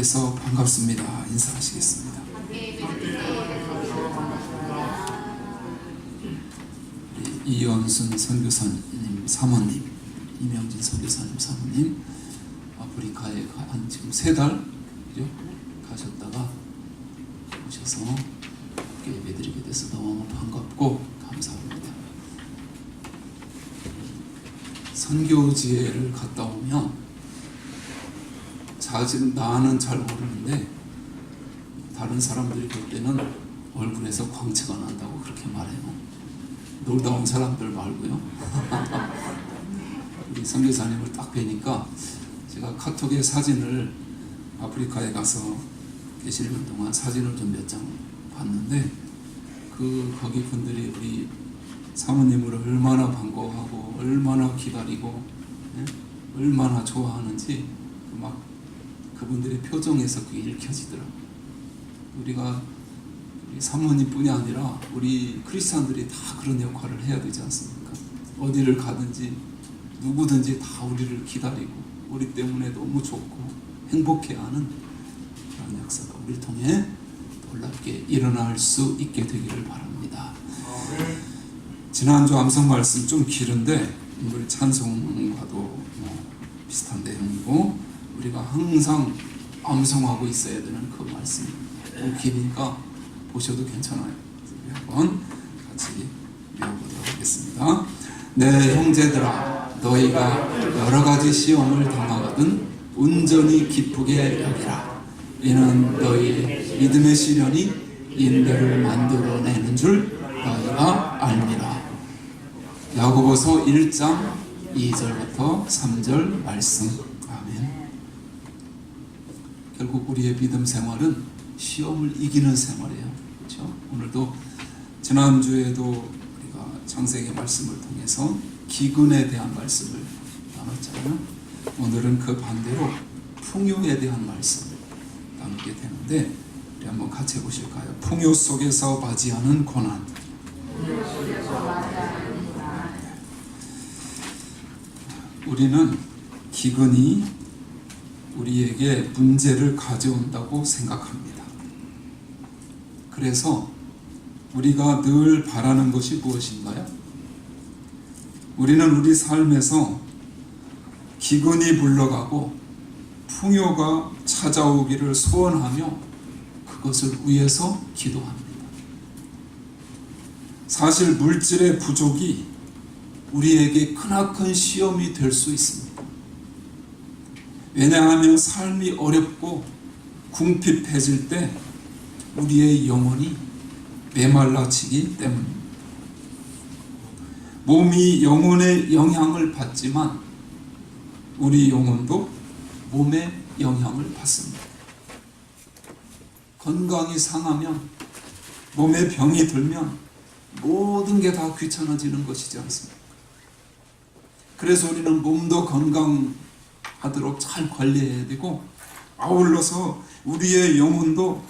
교회에서 반갑습니다. 인사하시겠습니다. 우리 이연순 선교사님 사모님, 이명진 선교사님 사모님, 아프리카에 한 지금 3달 가셨다가 오셔서 예배드리게 돼서 너무 반갑고 감사합니다. 선교지회를 갔다 오면 사실 나는 잘 모르는데 다른 사람들이 볼 때는 얼굴에서 광채가 난다고 그렇게 말해요. 놀다 온 사람들 말고요. 우리 선교사님을 딱 뵈니까 제가 카톡에 사진을 아프리카에 가서 계시는 동안 사진을 좀 몇 장 봤는데 거기 분들이 우리 사모님을 얼마나 반가워하고 얼마나 기다리고 얼마나 좋아하는지 그분들의 표정에서 그게 읽혀지더라고요. 우리 사모님뿐이 아니라 우리 크리스찬들이 다 그런 역할을 해야 되지 않습니까? 어디를 가든지 누구든지 다 우리를 기다리고 우리 때문에 너무 좋고 행복해하는 그런 역사가 우리를 통해 놀랍게 일어날 수 있게 되기를 바랍니다. 지난주 암송 말씀 좀 길은데 우리 찬송과도 비슷한 내용이고 우리가 항상 암송하고 있어야 되는 그 말씀 좀 기니까 보셔도 괜찮아요. 우리 한번 같이 배워보도록 하겠습니다. 내 형제들아, 너희가 여러 가지 시험을 당하거든 온전히 기쁘게 여기라. 이는 너희의 믿음의 시련이 인내를 만들어내는 줄 너희가 알미라. 야고보서 1장 2절부터 3절 말씀. 아멘. 결국 우리의 믿음 생활은 시험을 이기는 생활이에요. 그렇죠? 오늘도 지난주에도 우리가 창세기 말씀을 통해서 기근에 대한 말씀을 나눴잖아요. 오늘은 그 반대로 풍요에 대한 말씀을 나누게 되는데 우리 한번 같이 해보실까요? 풍요 속에서 맞이하는 고난. 우리는 기근이 우리에게 문제를 가져온다고 생각합니다. 그래서 우리가 늘 바라는 것이 무엇인가요? 우리는 우리 삶에서 기근이 물러가고 풍요가 찾아오기를 소원하며 그것을 위해서 기도합니다. 사실 물질의 부족이 우리에게 크나큰 시험이 될 수 있습니다. 왜냐하면 삶이 어렵고 궁핍해질 때 우리의 영혼이 메말라치기 때문입니다. 몸이 영혼의 영향을 받지만 우리 영혼도 몸의 영향을 받습니다. 건강이 상하면, 몸에 병이 들면 모든 게 다 귀찮아지는 것이지 않습니까? 그래서 우리는 몸도 건강하도록 잘 관리해야 되고 아울러서 우리의 영혼도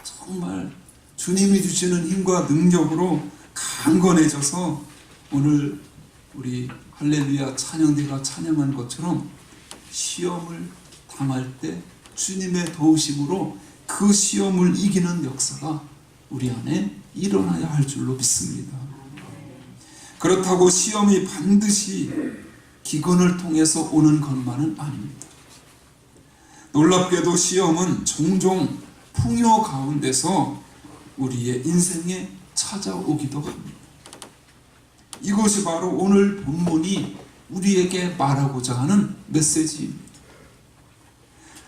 정말 주님이 주시는 힘과 능력으로 강건해져서 오늘 우리 할렐루야 찬양대가 찬양한 것처럼 시험을 당할 때 주님의 도우심으로 그 시험을 이기는 역사가 우리 안에 일어나야 할 줄로 믿습니다. 그렇다고 시험이 반드시 기근을 통해서 오는 것만은 아닙니다. 놀랍게도 시험은 종종 풍요 가운데서 우리의 인생에 찾아오기도 합니다. 이것이 바로 오늘 본문이 우리에게 말하고자 하는 메시지입니다.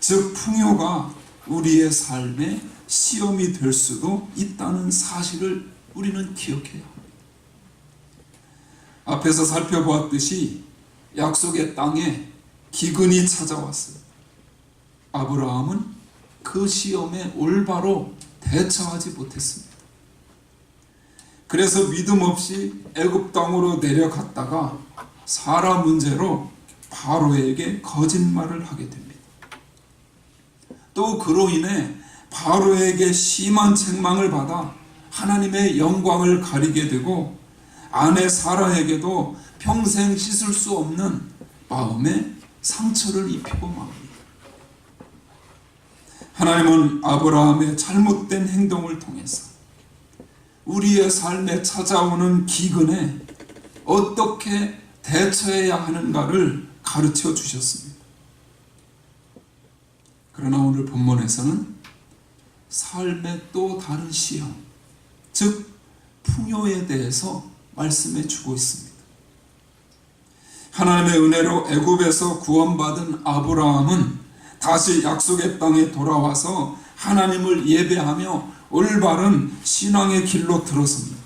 즉 풍요가 우리의 삶에 시험이 될 수도 있다는 사실을 우리는 기억해야 합니다. 앞에서 살펴보았듯이 약속의 땅에 기근이 찾아왔어요. 아브라함은 그 시험에 올바로 대처하지 못했습니다. 그래서 믿음 없이 애굽 땅으로 내려갔다가 사라 문제로 바로에게 거짓말을 하게 됩니다. 또 그로 인해 바로에게 심한 책망을 받아 하나님의 영광을 가리게 되고 아내 사라에게도 평생 씻을 수 없는 마음의 상처를 입히고 맙니다. 하나님은 아브라함의 잘못된 행동을 통해서 우리의 삶에 찾아오는 기근에 어떻게 대처해야 하는가를 가르쳐 주셨습니다. 그러나 오늘 본문에서는 삶의 또 다른 시험, 즉 풍요에 대해서 말씀해 주고 있습니다. 하나님의 은혜로 애굽에서 구원받은 아브라함은 다시 약속의 땅에 돌아와서 하나님을 예배하며 올바른 신앙의 길로 들어섭니다.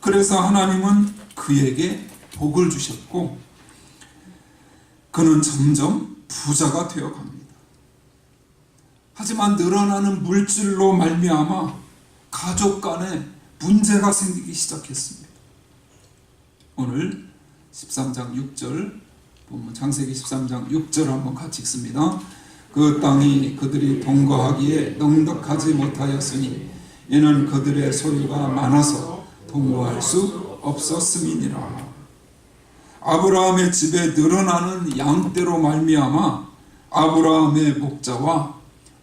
그래서 하나님은 그에게 복을 주셨고 그는 점점 부자가 되어 갑니다. 하지만 늘어나는 물질로 말미암아 가족 간에 문제가 생기기 시작했습니다. 오늘 13장 6절 본문 창세기 13장 6절 한번 같이 읽습니다. 그 땅이 그들이 동거하기에 넉넉하지 못하였으니 이는 그들의 소유가 많아서 동거할 수 없었음이니라. 아브라함의 집에 늘어나는 양떼로 말미암아 아브라함의 목자와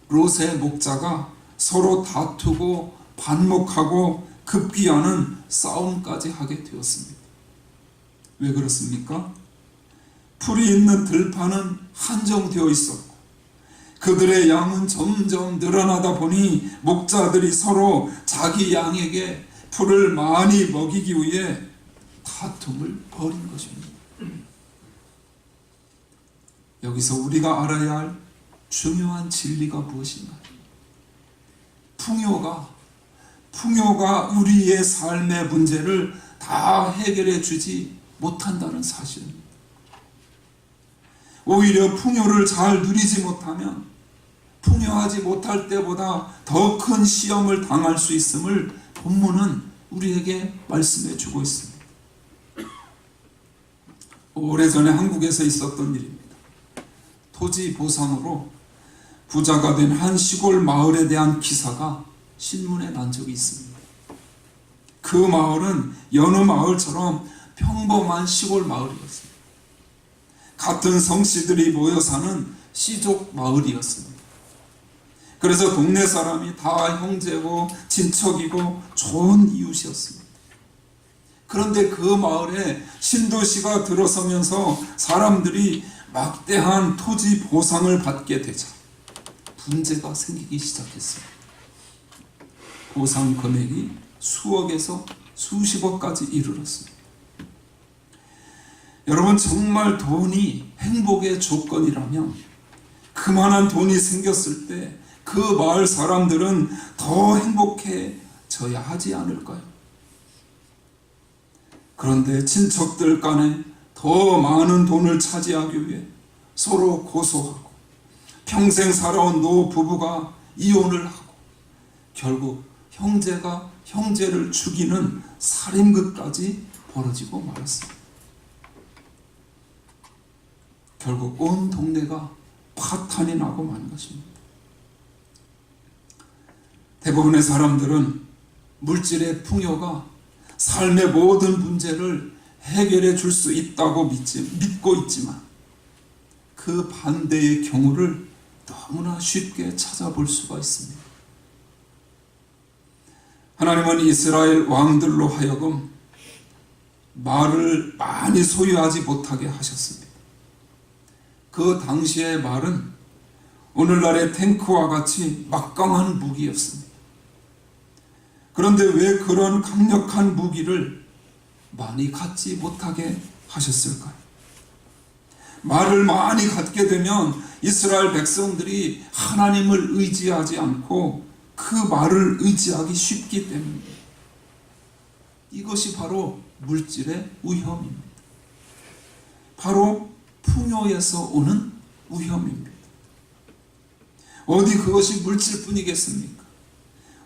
롯의 목자가 서로 다투고 반목하고 급기야는 싸움까지 하게 되었습니다. 왜 그렇습니까? 풀이 있는 들판은 한정되어 있었고 그들의 양은 점점 늘어나다 보니 목자들이 서로 자기 양에게 풀을 많이 먹이기 위해 다툼을 벌인 것입니다. 여기서 우리가 알아야 할 중요한 진리가 무엇인가? 풍요가 우리의 삶의 문제를 다 해결해 주지 못한다는 사실입니다. 오히려 풍요를 잘 누리지 못하면 풍요하지 못할 때보다 더 큰 시험을 당할 수 있음을 본문은 우리에게 말씀해 주고 있습니다. 오래전에 한국에서 있었던 일입니다. 토지 보상으로 부자가 된 한 시골 마을에 대한 기사가 신문에 난 적이 있습니다. 그 마을은 여느 마을처럼 평범한 시골 마을이었습니다. 같은 성씨들이 모여 사는 시족 마을이었습니다. 그래서 동네 사람이 다 형제고 친척이고 좋은 이웃이었습니다. 그런데 그 마을에 신도시가 들어서면서 사람들이 막대한 토지 보상을 받게 되자 문제가 생기기 시작했습니다. 보상 금액이 수억에서 수십억까지 이르렀습니다. 여러분, 정말 돈이 행복의 조건이라면 그만한 돈이 생겼을 때 그 마을 사람들은 더 행복해져야 하지 않을까요? 그런데 친척들 간에 더 많은 돈을 차지하기 위해 서로 고소하고 평생 살아온 노 부부가 이혼을 하고 결국 형제가 형제를 죽이는 살인극까지 벌어지고 말았습니다. 결국 온 동네가 파탄이 나고 만 것입니다. 대부분의 사람들은 물질의 풍요가 삶의 모든 문제를 해결해 줄 수 있다고 믿고 있지만 그 반대의 경우를 너무나 쉽게 찾아볼 수가 있습니다. 하나님은 이스라엘 왕들로 하여금 말을 많이 소유하지 못하게 하셨습니다. 그 당시의 말은 오늘날의 탱크와 같이 막강한 무기였습니다. 그런데 왜 그런 강력한 무기를 많이 갖지 못하게 하셨을까요? 말을 많이 갖게 되면 이스라엘 백성들이 하나님을 의지하지 않고 그 말을 의지하기 쉽기 때문입니다. 이것이 바로 물질의 위험입니다. 바로 풍요에서 오는 위험입니다. 어디 그것이 물질뿐이겠습니까?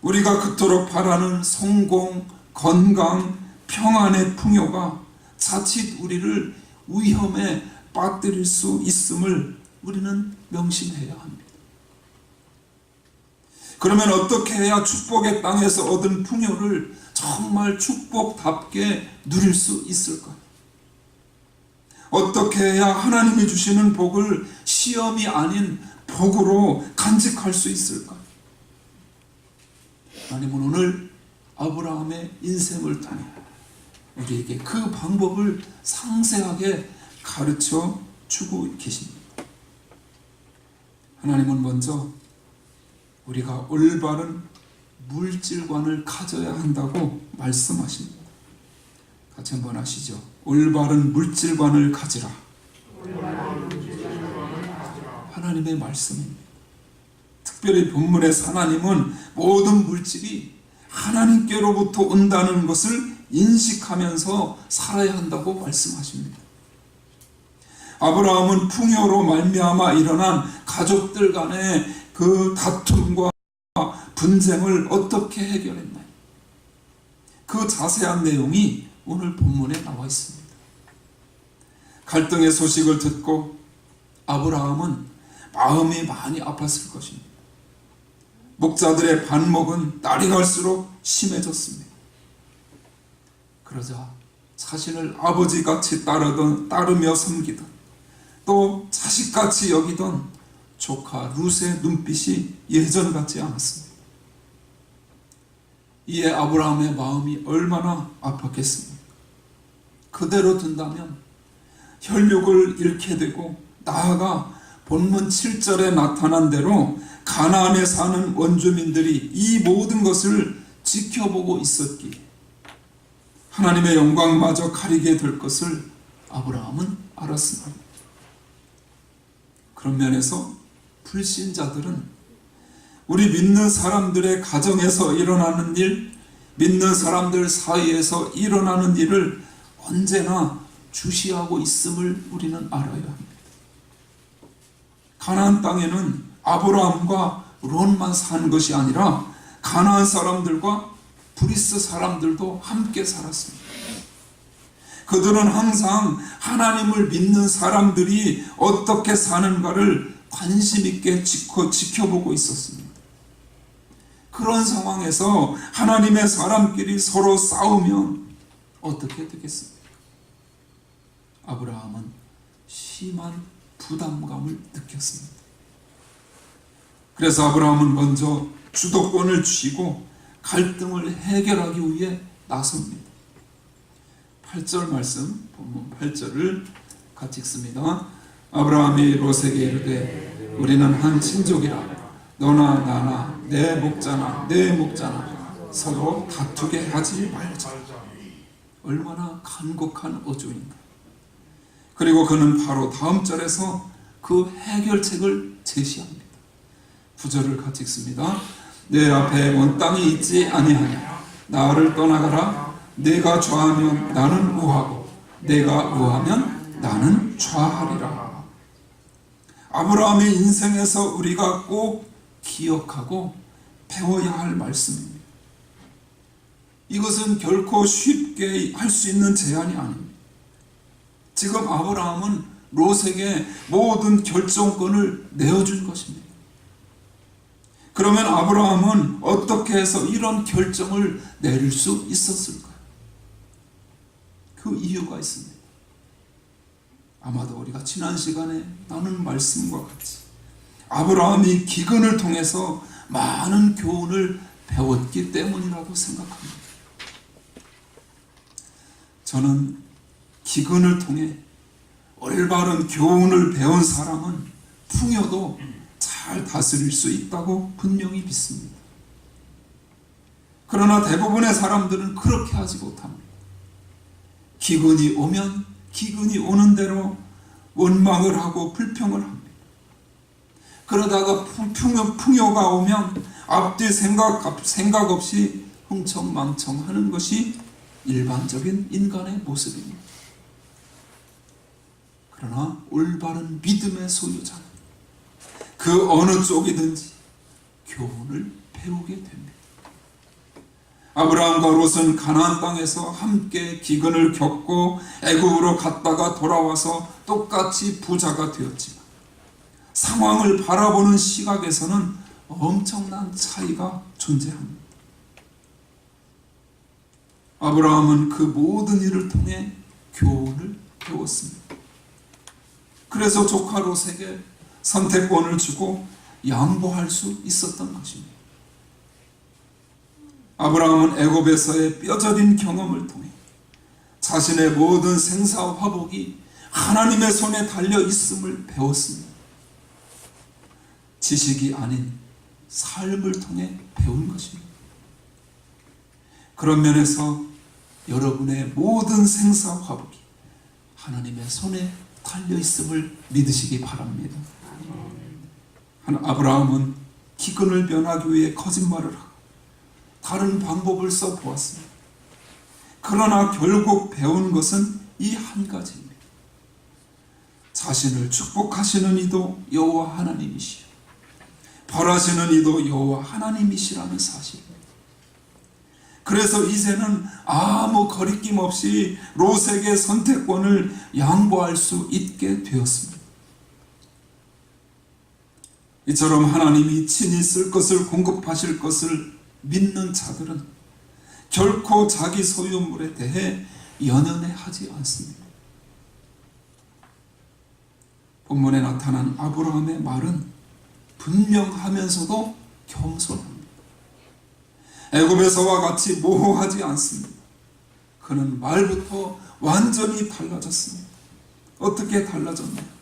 우리가 그토록 바라는 성공, 건강, 평안의 풍요가 자칫 우리를 위험에 빠뜨릴 수 있음을 우리는 명심해야 합니다. 그러면 어떻게 해야 축복의 땅에서 얻은 풍요를 정말 축복답게 누릴 수 있을까요? 어떻게 해야 하나님이 주시는 복을 시험이 아닌 복으로 간직할 수 있을까요? 하나님은 오늘 아브라함의 인생을 통해 우리에게 그 방법을 상세하게 가르쳐 주고 계십니다. 하나님은 먼저 우리가 올바른 물질관을 가져야 한다고 말씀하십니다. 같이 한번 하시죠. 올바른 물질관을 가지라. 하나님의 말씀입니다. 특별히 본문에서 하나님은 모든 물질이 하나님께로부터 온다는 것을 인식하면서 살아야 한다고 말씀하십니다. 아브라함은 풍요로 말미암아 일어난 가족들 간의 그 다툼과 분쟁을 어떻게 해결했나요? 그 자세한 내용이 오늘 본문에 나와 있습니다. 갈등의 소식을 듣고 아브라함은 마음이 많이 아팠을 것입니다. 목자들의 반목은 날이 갈수록 심해졌습니다. 그러자 자신을 아버지같이 따르며 섬기던, 또 자식같이 여기던 조카 룻의 눈빛이 예전 같지 않았습니다. 이에 아브라함의 마음이 얼마나 아팠겠습니까? 그대로 둔다면 혈육을 잃게 되고, 나아가 본문 7절에 나타난 대로 가나안에 사는 원주민들이 이 모든 것을 지켜보고 있었기에 하나님의 영광마저 가리게 될 것을 아브라함은 알았습니다. 그런 면에서 불신자들은 우리 믿는 사람들의 가정에서 일어나는 일, 믿는 사람들 사이에서 일어나는 일을 언제나 주시하고 있음을 우리는 알아야 합니다. 가나안 땅에는 아브라함과 롯만 산 것이 아니라 가나안 사람들과 브리스 사람들도 함께 살았습니다. 그들은 항상 하나님을 믿는 사람들이 어떻게 사는가를 관심 있게 지켜보고 있었습니다. 그런 상황에서 하나님의 사람끼리 서로 싸우면 어떻게 되겠습니까? 아브라함은 심한 부담감을 느꼈습니다. 그래서 아브라함은 먼저 주도권을 쥐고 갈등을 해결하기 위해 나섭니다. 8절 말씀, 본문 8절을 같이 읽습니다. 아브라함이 롯에게 이르되 우리는 한 친족이라 너나 나나 내 목자나 내 목자나 서로 다투게 하지 말자. 얼마나 간곡한 어조인가. 그리고 그는 바로 다음 절에서 그 해결책을 제시합니다. 9절을 같이 읽습니다. 내 앞에 원 땅이 있지 아니하냐. 나를 떠나가라. 내가 좌하면 나는 우하고 내가 우하면 나는 좌하리라. 아브라함의 인생에서 우리가 꼭 기억하고 배워야 할 말씀입니다. 이것은 결코 쉽게 할 수 있는 제안이 아닙니다. 지금 아브라함은 롯에게 모든 결정권을 내어준 것입니다. 그러면 아브라함은 어떻게 해서 이런 결정을 내릴 수 있었을까요? 그 이유가 있습니다. 아마도 우리가 지난 시간에 나눈 말씀과 같이 아브라함이 기근을 통해서 많은 교훈을 배웠기 때문이라고 생각합니다. 저는 기근을 통해 올바른 교훈을 배운 사람은 풍요도 잘 다스릴 수 있다고 분명히 믿습니다. 그러나 대부분의 사람들은 그렇게 하지 못합니다. 기근이 오면 기근이 오는 대로 원망을 하고 불평을 합니다. 그러다가 풍요가 오면 앞뒤 생각 없이 흥청망청하는 것이 일반적인 인간의 모습입니다. 그러나 올바른 믿음의 소유자는 그 어느 쪽이든지 교훈을 배우게 됩니다. 아브라함과 롯은 가나안 땅에서 함께 기근을 겪고 애굽으로 갔다가 돌아와서 똑같이 부자가 되었지만 상황을 바라보는 시각에서는 엄청난 차이가 존재합니다. 아브라함은 그 모든 일을 통해 교훈을 배웠습니다. 그래서 조카 롯에게 선택권을 주고 양보할 수 있었던 것입니다. 아브라함은 애굽에서의 뼈저린 경험을 통해 자신의 모든 생사 화복이 하나님의 손에 달려 있음을 배웠습니다. 지식이 아닌 삶을 통해 배운 것입니다. 그런 면에서 여러분의 모든 생사 화복이 하나님의 손에 달려 있음을 믿으시기 바랍니다. 아브라함은 기근을 면하기 위해 거짓말을 하고 다른 방법을 써보았습니다. 그러나 결국 배운 것은 이 한 가지입니다. 자신을 축복하시는 이도 여호와 하나님이시요 벌하시는 이도 여호와 하나님이시라는 사실입니다. 그래서 이제는 아무 거리낌 없이 롯에게 선택권을 양보할 수 있게 되었습니다. 이처럼 하나님이 친히 쓸 것을 공급하실 것을 믿는 자들은 결코 자기 소유물에 대해 연연해하지 않습니다. 본문에 나타난 아브라함의 말은 분명하면서도 겸손합니다. 애굽에서와 같이 모호하지 않습니다. 그는 말부터 완전히 달라졌습니다. 어떻게 달라졌나요?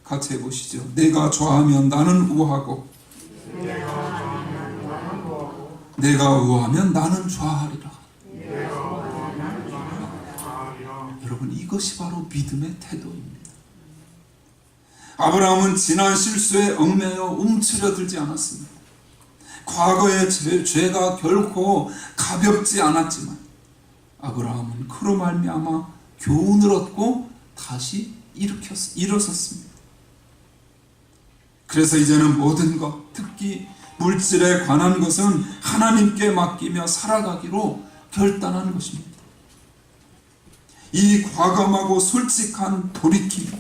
같이 해보시죠. 내가 좋아하면 나는 우하고 내가 우하면 나는 좋아하리라. 여러분, 이것이 바로 믿음의 태도입니다. 아브라함은 지난 실수에 얽매여 움츠려들지 않았습니다. 과거의 죄가 결코 가볍지 않았지만 아브라함은 그로 말미암아 교훈을 얻고 다시 일어섰습니다. 그래서 이제는 모든 것, 특히 물질에 관한 것은 하나님께 맡기며 살아가기로 결단한 것입니다. 이 과감하고 솔직한 돌이킴이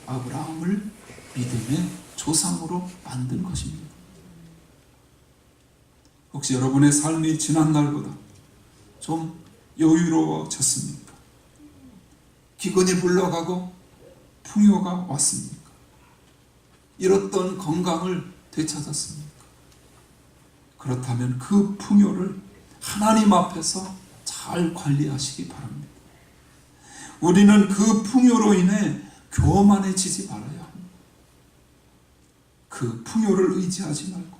아브라함을 믿음의 조상으로 만든 것입니다. 혹시 여러분의 삶이 지난 날보다 좀 여유로워졌습니까? 기근이 물러가고 풍요가 왔습니까? 잃었던 건강을 되찾았습니까? 그렇다면 그 풍요를 하나님 앞에서 잘 관리하시기 바랍니다. 우리는 그 풍요로 인해 교만해지지 말아야 합니다. 그 풍요를 의지하지 말고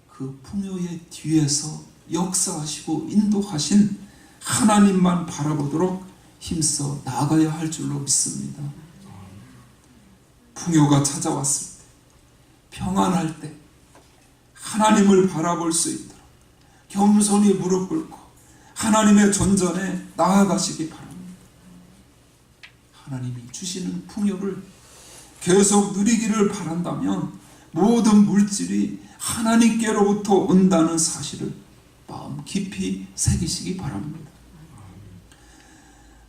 그 풍요의 뒤에서 역사하시고 인도하신 하나님만 바라보도록 힘써 나아가야 할 줄로 믿습니다. 풍요가 찾아왔을 때, 평안할 때 하나님을 바라볼 수 있도록 겸손히 무릎 꿇고 하나님의 존전에 나아가시기 바랍니다. 하나님이 주시는 풍요를 계속 누리기를 바란다면 모든 물질이 하나님께로부터 온다는 사실을 마음 깊이 새기시기 바랍니다.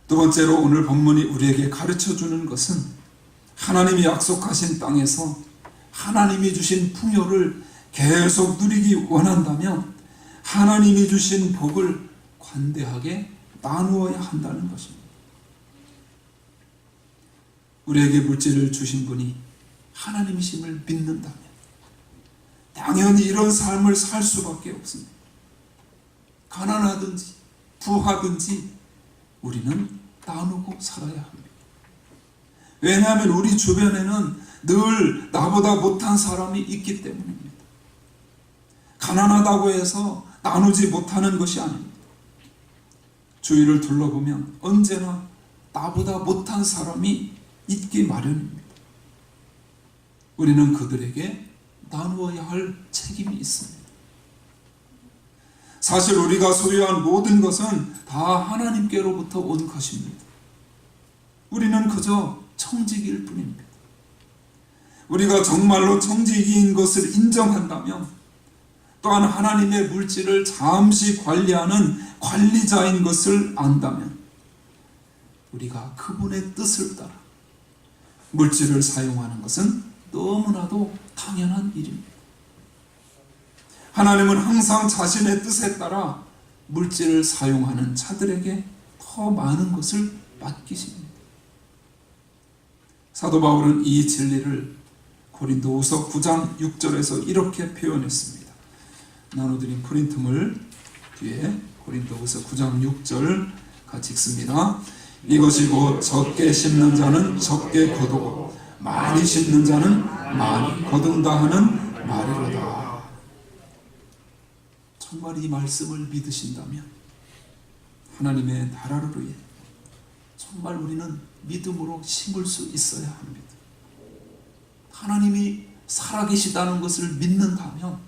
두 번째로 오늘 본문이 우리에게 가르쳐주는 것은 하나님이 약속하신 땅에서 하나님이 주신 풍요를 계속 누리기 원한다면 하나님이 주신 복을 관대하게 나누어야 한다는 것입니다. 우리에게 물질을 주신 분이 하나님이심을 믿는다면 당연히 이런 삶을 살 수밖에 없습니다. 가난하든지 부하든지 우리는 나누고 살아야 합니다. 왜냐하면 우리 주변에는 늘 나보다 못한 사람이 있기 때문입니다. 가난하다고 해서 나누지 못하는 것이 아닙니다. 주위를 둘러보면 언제나 나보다 못한 사람이 있기 마련입니다. 우리는 그들에게 나누어야 할 책임이 있습니다. 사실 우리가 소유한 모든 것은 다 하나님께로부터 온 것입니다. 우리는 그저 청지기일 뿐입니다. 우리가 정말로 청지기인 것을 인정한다면 또한 하나님의 물질을 잠시 관리하는 관리자인 것을 안다면 우리가 그분의 뜻을 따라 물질을 사용하는 것은 너무나도 당연한 일입니다. 하나님은 항상 자신의 뜻에 따라 물질을 사용하는 자들에게 더 많은 것을 맡기십니다. 사도 바울은 이 진리를 고린도후서 9장 6절에서 이렇게 표현했습니다. 나눠드린 프린트물 뒤에 고린도후서 9장 6절 같이 읽습니다. 이것이 곧 적게 심는 자는 적게 거두고 많이 심는 자는 많이 거둔다 하는 말이로다. 정말 이 말씀을 믿으신다면 하나님의 나라를 위해 정말 우리는 믿음으로 심을 수 있어야 합니다. 하나님이 살아계시다는 것을 믿는다면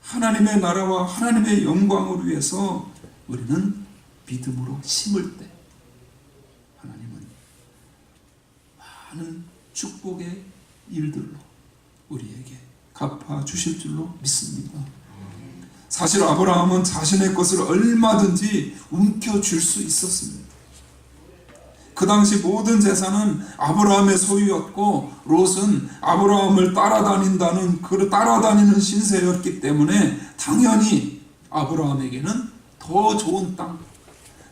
하나님의 나라와 하나님의 영광을 위해서 우리는 믿음으로 심을 때 하나님은 많은 축복의 일들로 우리에게 갚아주실 줄로 믿습니다. 사실 아브라함은 자신의 것을 얼마든지 움켜쥘 수 있었습니다. 그 당시 모든 재산은 아브라함의 소유였고 롯은 아브라함을 따라다니는 신세였기 때문에 당연히 아브라함에게는 더 좋은 땅,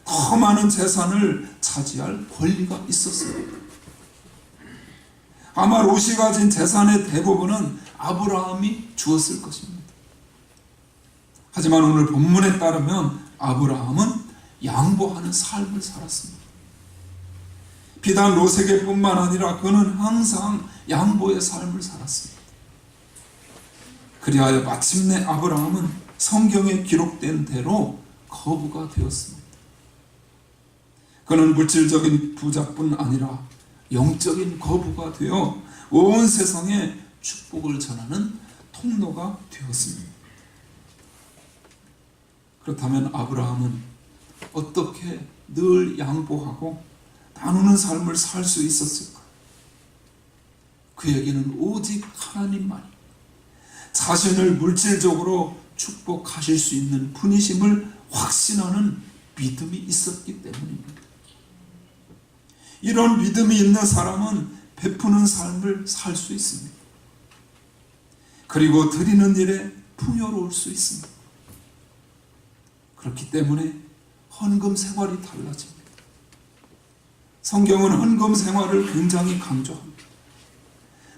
더 많은 재산을 차지할 권리가 있었습니다. 아마 롯이 가진 재산의 대부분은 아브라함이 주었을 것입니다. 하지만 오늘 본문에 따르면 아브라함은 양보하는 삶을 살았습니다. 비단 롯에게 뿐만 아니라 그는 항상 양보의 삶을 살았습니다. 그리하여 마침내 아브라함은 성경에 기록된 대로 거부가 되었습니다. 그는 물질적인 부자뿐 아니라 영적인 거부가 되어 온 세상에 축복을 전하는 통로가 되었습니다. 그렇다면 아브라함은 어떻게 늘 양보하고 나누는 삶을 살 수 있었을까? 그에게는 오직 하나님만이 자신을 물질적으로 축복하실 수 있는 분이심을 확신하는 믿음이 있었기 때문입니다. 이런 믿음이 있는 사람은 베푸는 삶을 살 수 있습니다. 그리고 드리는 일에 풍요로울 수 있습니다. 그렇기 때문에 헌금 생활이 달라집니다. 성경은 헌금 생활을 굉장히 강조합니다.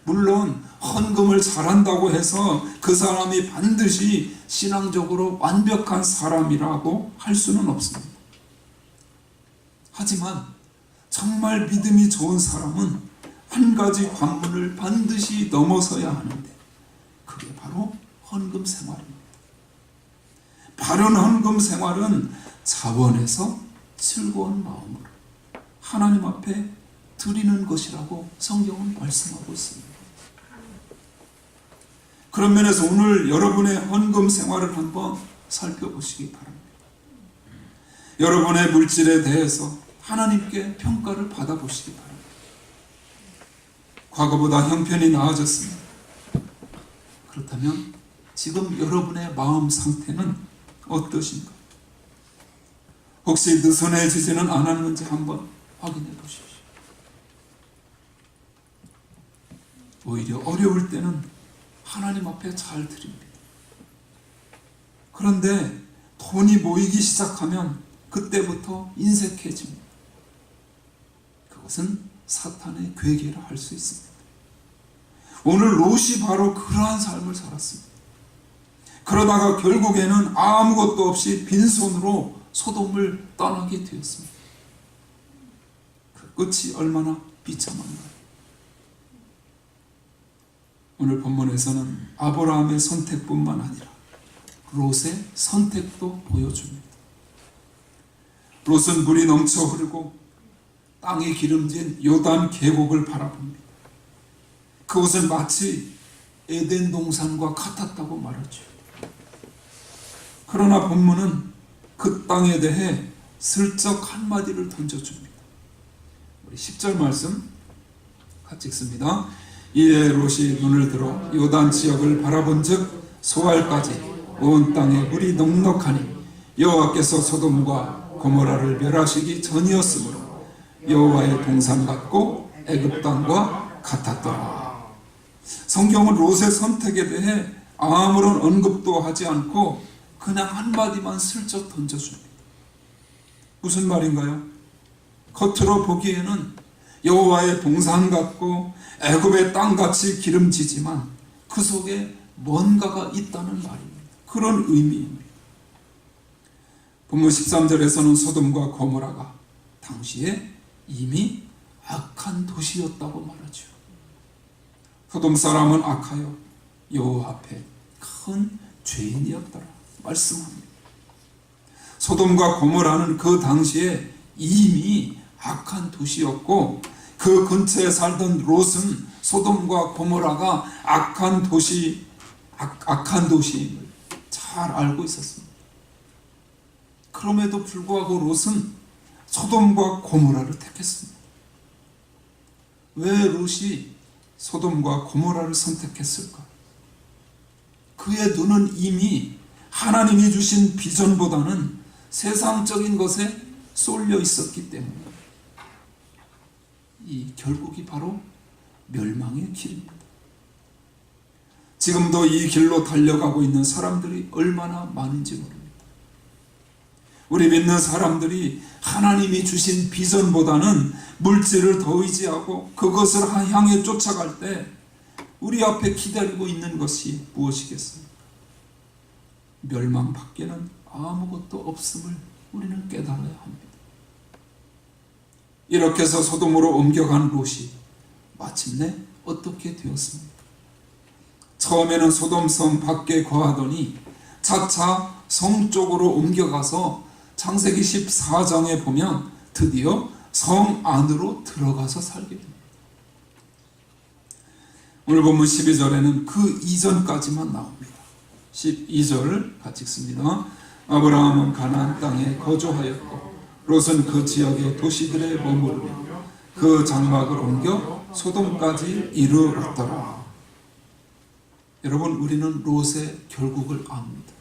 물론 헌금을 잘한다고 해서 그 사람이 반드시 신앙적으로 완벽한 사람이라고 할 수는 없습니다. 하지만 정말 믿음이 좋은 사람은 한 가지 관문을 반드시 넘어서야 하는데 그게 바로 헌금 생활입니다. 바른 헌금 생활은 자원에서 즐거운 마음으로 하나님 앞에 드리는 것이라고 성경은 말씀하고 있습니다. 그런 면에서 오늘 여러분의 헌금 생활을 한번 살펴보시기 바랍니다. 여러분의 물질에 대해서 하나님께 평가를 받아보시기 바랍니다. 과거보다 형편이 나아졌습니다. 그렇다면 지금 여러분의 마음 상태는 어떠신가? 혹시 느슨해지지는 않았는지 한번 확인해 보십시오. 오히려 어려울 때는 하나님 앞에 잘 드립니다. 그런데 돈이 모이기 시작하면 그때부터 인색해집니다. 그것은 사탄의 괴계라 할 수 있습니다. 오늘 롯이 바로 그러한 삶을 살았습니다. 그러다가 결국에는 아무것도 없이 빈손으로 소돔을 떠나게 되었습니다. 그 끝이 얼마나 비참한가요? 오늘 본문에서는 아브라함의 선택뿐만 아니라 롯의 선택도 보여줍니다. 롯은 물이 넘쳐 흐르고 땅이 기름진 요단 계곡을 바라봅니다. 그곳은 마치 에덴 동산과 같았다고 말하죠. 그러나 본문은 그 땅에 대해 슬쩍 한마디를 던져줍니다. 우리 10절 말씀 같이 읽습니다. 이에 롯이 눈을 들어 요단 지역을 바라본즉 소알까지 온 땅에 물이 넉넉하니 여호와께서 소돔과 고모라를 멸하시기 전이었으므로 여호와의 동산 같고 애굽 땅과 같았더라. 성경은 롯의 선택에 대해 아무런 언급도 하지 않고 그냥 한마디만 슬쩍 던져줍니다. 무슨 말인가요? 겉으로 보기에는 여호와의 동산 같고 애굽의 땅같이 기름지지만 그 속에 뭔가가 있다는 말입니다. 그런 의미입니다. 본문 13절에서는 소돔과 고모라가 당시에 이미 악한 도시였다고 말하죠. 소돔 사람은 악하여 여호와 앞에 큰 죄인이었더라 말씀합니다. 소돔과 고모라는 그 당시에 이미 악한 도시였고, 그 근처에 살던 롯은 소돔과 고모라가 악한 도시임을 잘 알고 있었습니다. 그럼에도 불구하고 롯은 소돔과 고모라를 택했습니다. 왜 롯이 소돔과 고모라를 선택했을까? 그의 눈은 이미 하나님이 주신 비전보다는 세상적인 것에 쏠려 있었기 때문에 이 결국이 바로 멸망의 길입니다. 지금도 이 길로 달려가고 있는 사람들이 얼마나 많은지 모릅니다. 우리 믿는 사람들이 하나님이 주신 비전보다는 물질을 더 의지하고 그것을 향해 쫓아갈 때 우리 앞에 기다리고 있는 것이 무엇이겠습니까? 멸망밖에는 아무것도 없음을 우리는 깨달아야 합니다. 이렇게 해서 소돔으로 옮겨간 롯이 마침내 어떻게 되었습니까? 처음에는 소돔성 밖에 거하더니 차차 성 쪽으로 옮겨가서 창세기 14장에 보면 드디어 성 안으로 들어가서 살게 됩니다. 오늘 본문 12절에는 그 이전까지만 나옵니다. 12절 같이 읽습니다. 아브라함은 가나안 땅에 거주하였고 롯은 그 지역의 도시들에 머무르며 그 장막을 옮겨 소돔까지 이르렀더라. 여러분, 우리는 롯의 결국을 압니다.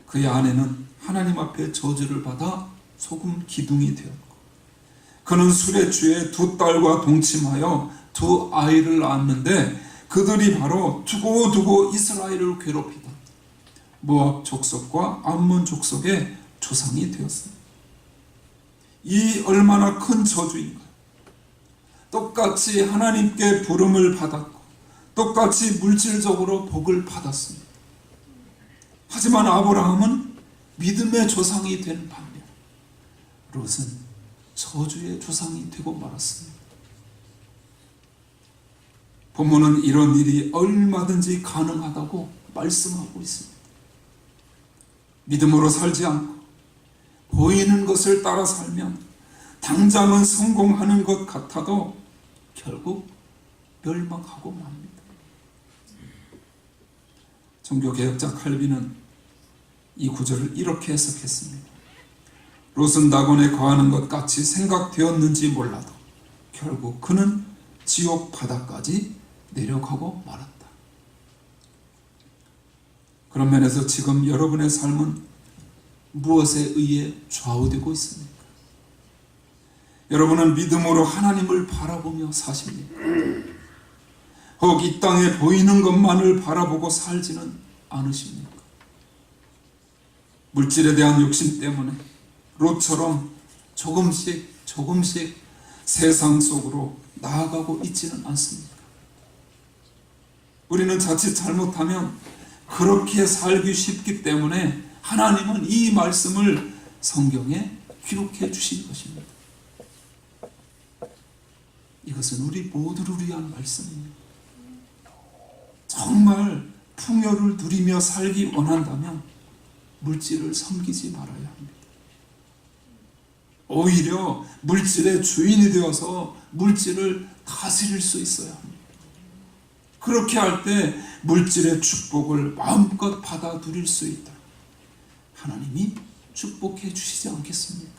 그의 아내는 하나님 앞에 저주를 받아 소금 기둥이 되었고, 그는 술에 취해 두 딸과 동침하여 두 아이를 낳았는데 그들이 바로 두고두고 이스라엘을 괴롭히던 모압 족속과 암몬 족속의 조상이 되었습니다. 이 얼마나 큰 저주인가요? 똑같이 하나님께 부름을 받았고 똑같이 물질적으로 복을 받았습니다. 하지만 아브라함은 믿음의 조상이 된 반면 롯은 저주의 조상이 되고 말았습니다. 본문은 이런 일이 얼마든지 가능하다고 말씀하고 있습니다. 믿음으로 살지 않고 보이는 것을 따라 살면 당장은 성공하는 것 같아도 결국 멸망하고 맙니다. 종교개혁자 칼빈은 이 구절을 이렇게 해석했습니다. 롯은 낙원에 거하는 것 같이 생각되었는지 몰라도 결국 그는 지옥 바다까지 내려가고 말았다. 그런 면에서 지금 여러분의 삶은 무엇에 의해 좌우되고 있습니까? 여러분은 믿음으로 하나님을 바라보며 사십니까? 혹 이 땅에 보이는 것만을 바라보고 살지는 않으십니까? 물질에 대한 욕심 때문에 롯처럼 조금씩 세상 속으로 나아가고 있지는 않습니까? 우리는 자칫 잘못하면 그렇게 살기 쉽기 때문에 하나님은 이 말씀을 성경에 기록해 주신 것입니다. 이것은 우리 모두를 위한 말씀입니다. 정말 풍요를 누리며 살기 원한다면 물질을 섬기지 말아야 합니다. 오히려 물질의 주인이 되어서 물질을 다스릴 수 있어야 합니다. 그렇게 할 때 물질의 축복을 마음껏 받아 누릴 수 있다. 하나님이 축복해 주시지 않겠습니까?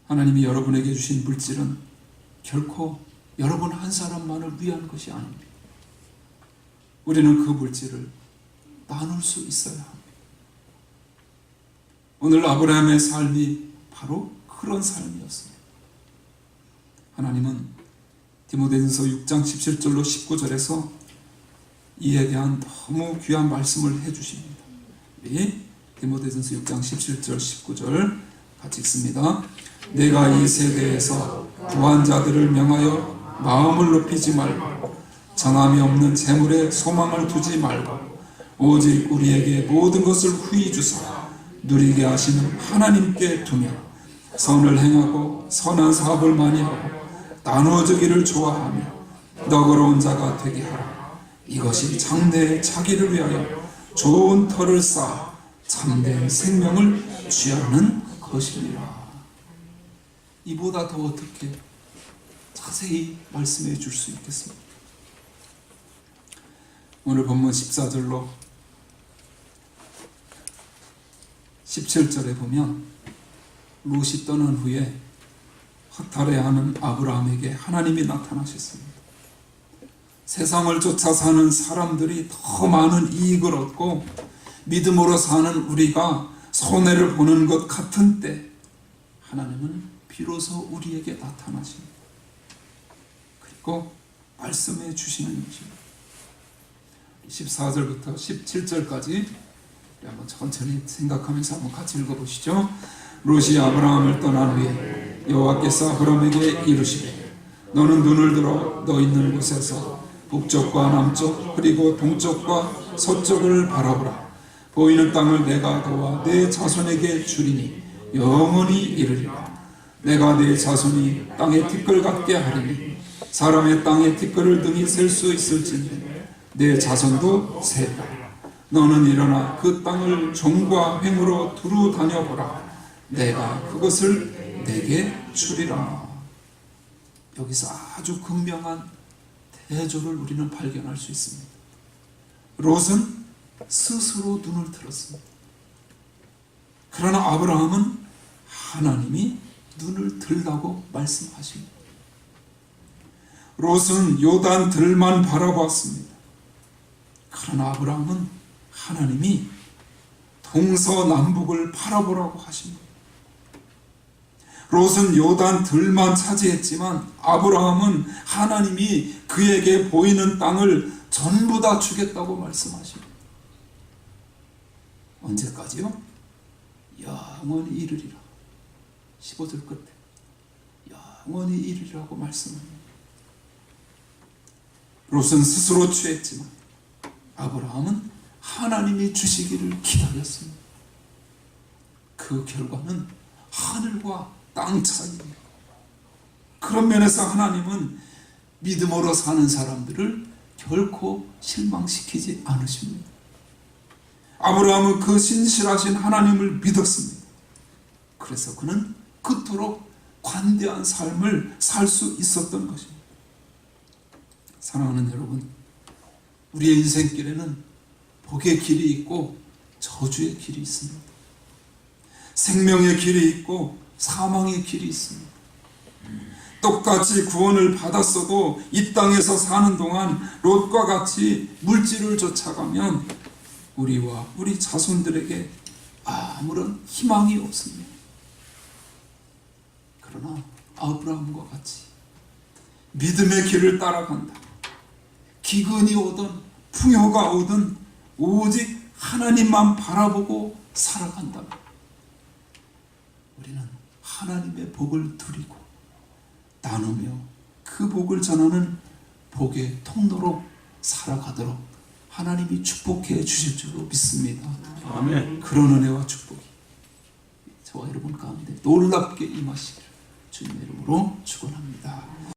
하나님이 여러분에게 주신 물질은 결코 여러분 한 사람만을 위한 것이 아닙니다. 우리는 그 물질을 나눌 수 있어야 합니다. 오늘 아브라함의 삶이 바로 그런 삶이었습니다. 하나님은 디모데전서 6장 17절로 19절에서 이에 대한 너무 귀한 말씀을 해주십니다. 우리 디모데전서 6장 17절 19절 같이 읽습니다. 내가 이 세대에서 부한 자들을 명하여 마음을 높이지 말고 정함이 없는 재물에 소망을 두지 말고 오직 우리에게 모든 것을 후히 주사 누리게 하시는 하나님께 두며 선을 행하고 선한 사업을 많이 하고 나누어주기를 좋아하며 너그러운 자가 되게 하라. 이것이 장래에 자기를 위하여 좋은 터를 쌓아 참된 생명을 취하는 것이니라. 이보다 더 어떻게 자세히 말씀해 줄 수 있겠습니까? 오늘 본문 14절로 17절에 보면 롯이 떠난 후에 허탈해하는 아브라함에게 하나님이 나타나셨습니다. 세상을 쫓아 사는 사람들이 더 많은 이익을 얻고 믿음으로 사는 우리가 손해를 보는 것 같은 때 하나님은 비로소 우리에게 나타나십니다. 그리고 말씀해 주시는 것입니다. 14절부터 17절까지 한번 천천히 생각하면서 한번 같이 읽어보시죠. 롯이 아브라함을 떠난 후에 여호와께서 아브라함에게 이르시되 너는 눈을 들어 너 있는 곳에서 북쪽과 남쪽 그리고 동쪽과 서쪽을 바라보라. 보이는 땅을 내가 너와 내 자손에게 주리니 영원히 이르리라. 내가 내 자손이 땅의 티끌 같게 하리니 사람의 땅의 티끌을 등이 셀 수 있을진데 내 자손도 세리라. 너는 일어나 그 땅을 종과 횡으로 두루 다녀보라. 내가 그것을 내게 주리라. 여기서 아주 극명한 대조를 우리는 발견할 수 있습니다. 롯은 스스로 눈을 들었습니다. 그러나 아브라함은 하나님이 눈을 들라고 말씀하십니다. 롯은 요단 들만 바라봤습니다. 그러나 아브라함은 하나님이 동서남북을 바라보라고 하십니다. 롯은 요단 들만 차지했지만 아브라함은 하나님이 그에게 보이는 땅을 전부 다 주겠다고 말씀하십니다. 언제까지요? 영원히 이르리라. 15절 끝에 영원히 이르리라고 말씀합니다. 롯은 스스로 취했지만 아브라함은 하나님이 주시기를 기다렸습니다. 그 결과는 하늘과 땅 차이입니다. 그런 면에서 하나님은 믿음으로 사는 사람들을 결코 실망시키지 않으십니다. 아브라함은 그 신실하신 하나님을 믿었습니다. 그래서 그는 그토록 관대한 삶을 살 수 있었던 것입니다. 사랑하는 여러분, 우리의 인생길에는 복의 길이 있고 저주의 길이 있습니다. 생명의 길이 있고 사망의 길이 있습니다. 똑같이 구원을 받았어도 이 땅에서 사는 동안 롯과 같이 물질을 쫓아가면 우리와 우리 자손들에게 아무런 희망이 없습니다. 그러나 아브라함과 같이 믿음의 길을 따라간다. 기근이 오든 풍요가 오든 오직 하나님만 바라보고 살아간다. 우리는 하나님의 복을 누리고 나누며 그 복을 전하는 복의 통로로 살아가도록 하나님이 축복해 주실 줄로 믿습니다. 아멘. 그런 은혜와 축복이 저와 여러분 가운데 놀랍게 임하시기를 주님의 이름으로 축원합니다.